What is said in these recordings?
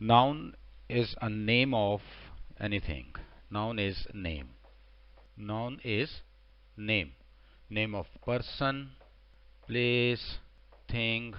Noun is a name of anything. Noun is name. Noun is name. Name of person, place, thing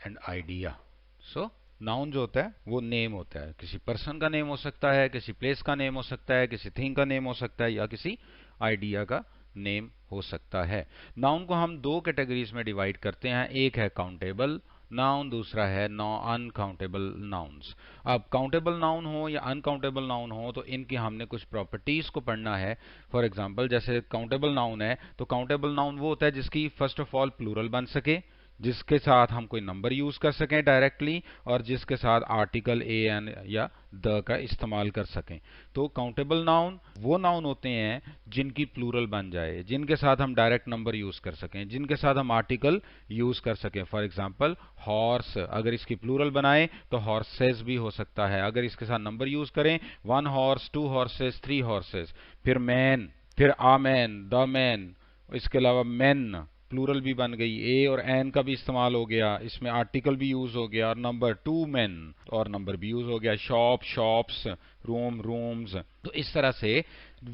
and idea. So noun जो होता है वो name होता है. किसी person का नेम हो सकता है, किसी प्लेस का नेम हो सकता है, किसी थिंग का नेम हो सकता है या किसी आइडिया का नेम हो सकता है. नाउन को हम दो कैटेगरीज में डिवाइड करते हैं. एक है काउंटेबल नाउन, दूसरा है अनकाउंटेबल नाउन्स. अब काउंटेबल नाउन हो या अनकाउंटेबल नाउन हो तो इनकी हमने कुछ प्रॉपर्टीज को पढ़ना है. फॉर एग्जांपल जैसे काउंटेबल नाउन है तो काउंटेबल नाउन वो होता है जिसकी फर्स्ट ऑफ ऑल प्लूरल बन सके, जिसके साथ हम कोई नंबर यूज कर सकें डायरेक्टली और जिसके साथ आर्टिकल ए एन या द का इस्तेमाल कर सकें. तो काउंटेबल नाउन वो नाउन होते हैं जिनकी प्लूरल बन जाए, जिनके साथ हम डायरेक्ट नंबर यूज कर सकें, जिनके साथ हम आर्टिकल यूज कर सकें. फॉर एग्जांपल हॉर्स, अगर इसकी प्लूरल बनाए तो हॉर्सेस भी हो सकता है. अगर इसके साथ नंबर यूज करें 1 हॉर्स, 2 हॉर्सेस, 3 हॉर्सेस. फिर मैन, फिर आ मैन, द मैन, इसके अलावा मेन प्लूरल भी बन गई. ए और एन का भी इस्तेमाल हो गया, इसमें आर्टिकल भी यूज हो गया और नंबर 2 मेन और नंबर भी यूज हो गया. Shop, shops, room, rooms. तो इस तरह से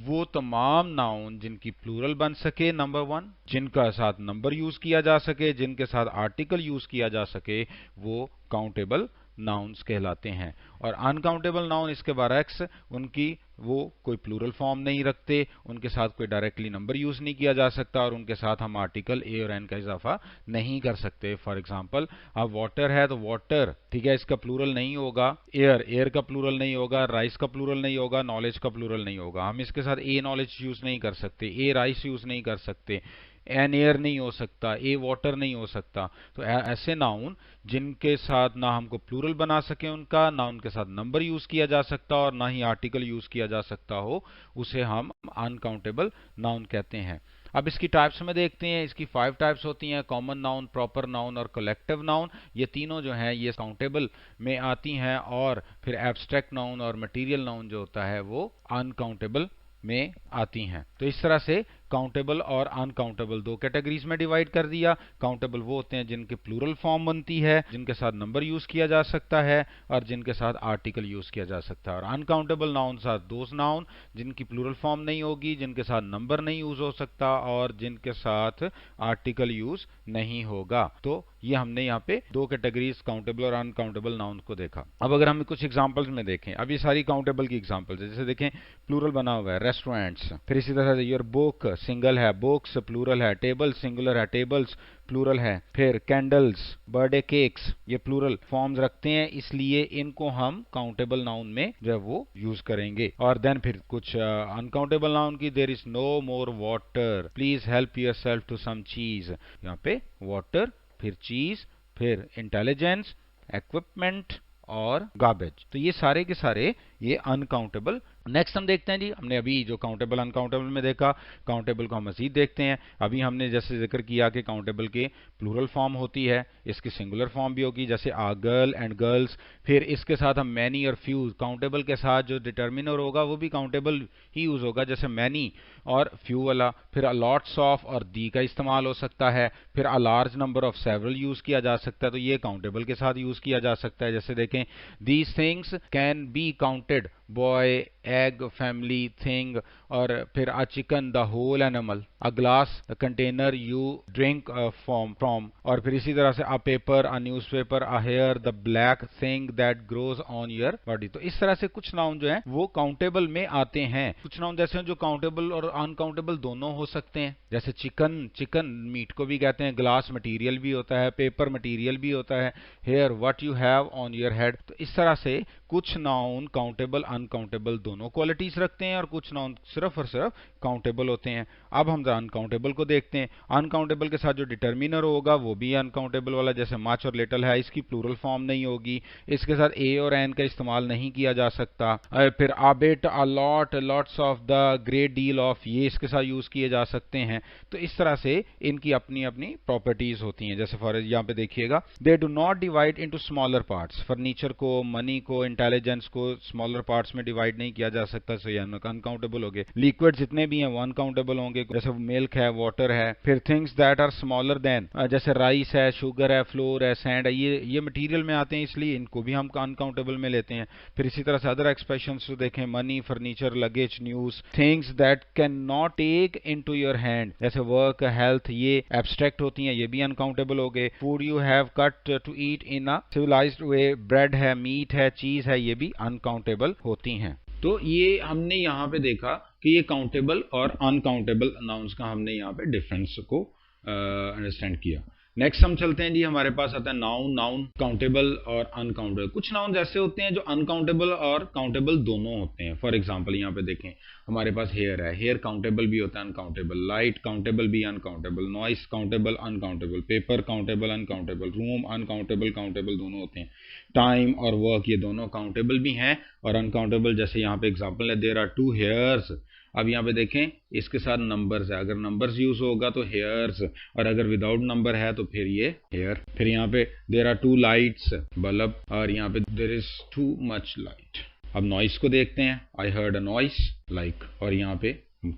वो तमाम नाउन जिनकी प्लूरल बन सके नंबर 1, जिनका साथ नंबर यूज किया जा सके, जिनके साथ आर्टिकल यूज किया जा सके, वो काउंटेबल नाउन्स कहलाते हैं. और अनकाउंटेबल नाउन इसके बरअक्स, उनकी वो कोई प्लूरल फॉर्म नहीं रखते, उनके साथ कोई डायरेक्टली नंबर यूज नहीं किया जा सकता और उनके साथ हम आर्टिकल ए और एन का इजाफा नहीं कर सकते. फॉर एग्जांपल अब वाटर है तो वाटर, ठीक है, इसका प्लूरल नहीं होगा. एयर, एयर का प्लूरल नहीं होगा. राइस का प्लूरल नहीं होगा. नॉलेज का प्लूरल नहीं होगा. हम इसके साथ ए नॉलेज यूज नहीं कर सकते, ए राइस यूज नहीं कर सकते, एन एयर नहीं हो सकता, ए वाटर नहीं हो सकता. तो ऐसे नाउन जिनके साथ ना हमको प्लूरल बना सके उनका, ना उनके साथ नंबर यूज किया जा सकता और ना ही आर्टिकल यूज किया जा सकता हो, उसे हम अनकाउंटेबल नाउन कहते हैं. अब इसकी टाइप्स में देखते हैं. इसकी 5 टाइप्स होती हैं: कॉमन नाउन, प्रॉपर नाउन और कलेक्टिव नाउन. ये तीनों जो हैं ये काउंटेबल में आती हैं और फिर एब्स्ट्रैक्ट नाउन और मटेरियल नाउन जो होता है वो अनकाउंटेबल में आती हैं. तो इस तरह से काउंटेबल और अनकाउंटेबल दो कैटेगरीज में डिवाइड कर दिया. काउंटेबल वो होते हैं जिनके प्लूरल फॉर्म बनती है, जिनके साथ नंबर यूज किया जा सकता है और जिनके साथ आर्टिकल यूज किया जा सकता है. और अनकाउंटेबल नाउन साथ दो नाउन जिनकी प्लूरल फॉर्म नहीं होगी, जिनके साथ नंबर नहीं यूज हो सकता और जिनके साथ आर्टिकल यूज नहीं होगा. तो ये हमने यहाँ पे दो कैटेगरीज काउंटेबल और अनकाउंटेबल नाउन को देखा. अब अगर हम कुछ एग्जांपल्स में देखें, अब ये सारी काउंटेबल की एग्जांपल्स है. जैसे देखें प्लूरल बना हुआ है रेस्टोरेंट्स, फिर इसी तरह से योर बुक सिंगल है, बुक्स प्लूरल है, टेबल सिंगुलर है, टेबल्स प्लूरल है, फिर कैंडल्स, बर्थडे केक्स, ये प्लूरल फॉर्म्स रखते हैं, इसलिए इनको हम काउंटेबल नाउन में जो है वो यूज करेंगे. और देन फिर कुछ अनकाउंटेबल नाउन की, there is no more water, please help yourself to some cheese. यहाँ पे वाटर, फिर चीज, फिर इंटेलिजेंस, इक्विपमेंट और गार्बेज. तो ये सारे के सारे ये अनकाउंटेबल. नेक्स्ट हम देखते हैं जी, हमने अभी जो काउंटेबल अनकाउंटेबल में देखा, काउंटेबल को हम मजीद देखते हैं. अभी हमने जैसे जिक्र किया कि काउंटेबल के प्लूरल फॉर्म होती है, इसकी सिंगुलर फॉर्म भी होगी, जैसे आ गर्ल एंड गर्ल्स. फिर इसके साथ हम मैनी और फ्यू, काउंटेबल के साथ जो डिटर्मिनर होगा वो भी काउंटेबल ही यूज होगा, जैसे मैनी और फ्यू वाला. फिर लॉट्स ऑफ और दी का इस्तेमाल हो सकता है. फिर a large number of several use किया जा सकता है, तो ये काउंटेबल के साथ यूज किया जा सकता है. जैसे देखें, these things can be counted, boy, egg, family, thing. और फिर a chicken, the whole animal, a glass, the container you drink from. और फिर इसी तरह से a paper, a newspaper, a hair, the black thing that grows on your body. तो इस तरह से कुछ नाउन जो है वो काउंटेबल में आते हैं. कुछ नाउन जैसे हैं जो काउंटेबल और अनकाउंटेबल दोनों हो सकते हैं, जैसे चिकन, चिकन मीट को भी कहते हैं, ग्लास मटीरियल भी होता है, पेपर मटीरियल भी होता है, hair what you have on your head. तो इस तरह से कुछ नाउन काउंटेबल अनकाउंटेबल दोनों क्वालिटीज रखते हैं और कुछ नाउन सिर्फ और सिर्फ काउंटेबल होते हैं. अब हम अनकाउंटेबल को देखते हैं. अनकाउंटेबल के साथ जो डिटर्मिनर होगा वो भी अनकाउंटेबल वाला, जैसे मच और लिटिल है, इसकी प्लूरल फॉर्म नहीं होगी, इसके साथ ए और एन का इस्तेमाल नहीं किया जा सकता. फिर a bit, a lot, lots of, the great deal of, ये इसके साथ यूज किए जा सकते हैं. तो इस तरह से इनकी अपनी अपनी प्रॉपर्टीज होती हैं. जैसे फॉर यहाँ पे देखिएगा, they do not divide into smaller parts, furniture को, मनी को, इंटेलिजेंस को स्मॉलर पार्ट्स में डिवाइड नहीं किया जा सकता, सो ये अनकाउंटेबल हो गए। लिक्विड जितने भी हैं वो अनकाउंटेबल होंगे, जैसे मिल्क है, वाटर है। फिर things that are smaller than, जैसे राइस है, शुगर है, फ्लोर है, सैंड है, ये मटेरियल में आते हैं, इसलिए इनको भी हम अनकाउंटेबल में लेते हैं। फिर इसी तरह से अदर एक्सप्रेशंस तो देखें, money, furniture, luggage, news, things that can not take into your hand, जैसे वर्क, हेल्थ, ये एब्स्ट्रैक्ट होती हैं, ये भी अनकाउंटेबल हो गए। Food you have cut to eat in a civilized way, bread है, मीट है, चीज है, ये भी अनकाउंटेबल होती हैं। तो ये हमने यहाँ पे देखा कि ये काउंटेबल और अनकाउंटेबल नाउन्स का हमने यहाँ पे डिफरेंस को अंडरस्टैंड किया। नेक्स्ट हम चलते हैं जी, हमारे पास आता है नाउन। नाउन काउंटेबल और अनकाउंटेबल। कुछ नाउन ऐसे होते हैं जो अनकाउंटेबल और काउंटेबल दोनों होते हैं। फॉर एग्जांपल यहाँ पे देखें, हमारे पास हेयर है, हेयर काउंटेबल भी होता है, अनकाउंटेबल। लाइट काउंटेबल भी, uncountable. Noise countable, uncountable. Paper countable, uncountable. Room uncountable, countable दोनों होते हैं। टाइम और वर्क ये दोनों काउंटेबल भी हैं और अनकाउंटेबल। जैसे यहाँ पे एग्जाम्पल है, देयर आर 2 हेयर्स। अब यहाँ पे देखें, इसके साथ नंबर्स है, अगर नंबर्स यूज होगा तो हेयर्स, और अगर विदाउट नंबर है तो फिर ये हेयर। फिर यहाँ पे देयर आर 2 लाइट्स, बल्ब, और यहाँ पे there is too much light. अब नॉइस को देखते हैं, I heard a noise like, और यहाँ पे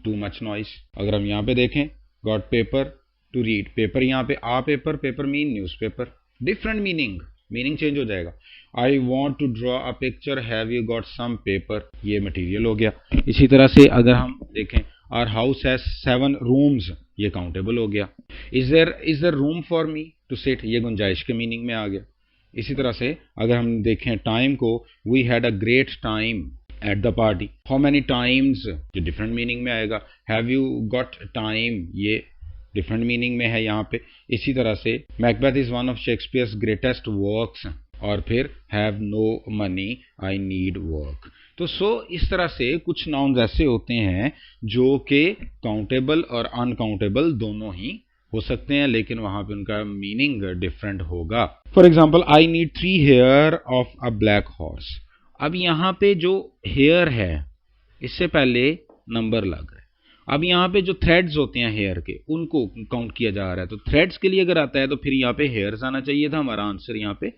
टू मच नॉइस। अगर हम यहाँ पे देखें, got paper to read, paper यहाँ पे a paper, paper mean newspaper, different meaning change हो जाएगा। I want to draw a picture, have you got some paper, ये मटीरियल हो गया। इसी तरह से अगर हम देखें, आवर हाउस हैज 7 रूम्स, ये काउंटेबल हो गया। Is there room for me to sit, ये गुंजाइश के मीनिंग में आ गया। इसी तरह से अगर हम देखें टाइम को, we had a great time at the party, how many times, ये डिफरेंट मीनिंग में आएगा। हैव यू गॉट टाइम, ये डिफरेंट मीनिंग में है यहाँ पे। इसी तरह से Macbeth is one of Shakespeare's greatest works, और फिर have no money, I need work. तो इस तरह से कुछ नाउन्स ऐसे होते हैं जो कि काउंटेबल और अनकाउंटेबल दोनों ही हो सकते हैं, लेकिन वहां पे उनका मीनिंग डिफरेंट होगा। For example, I need 3 hair of a black horse. अब यहाँ पे जो हेयर है, इससे पहले नंबर लग रहा है। अब यहाँ पे जो थ्रेड्स होते हैं हेयर के, उनको काउंट किया जा रहा है। तो थ्रेड्स के लिए अगर आता है तो फिर यहाँ पे हेयर्स आना चाहिए था, हमारा आंसर यहाँ पे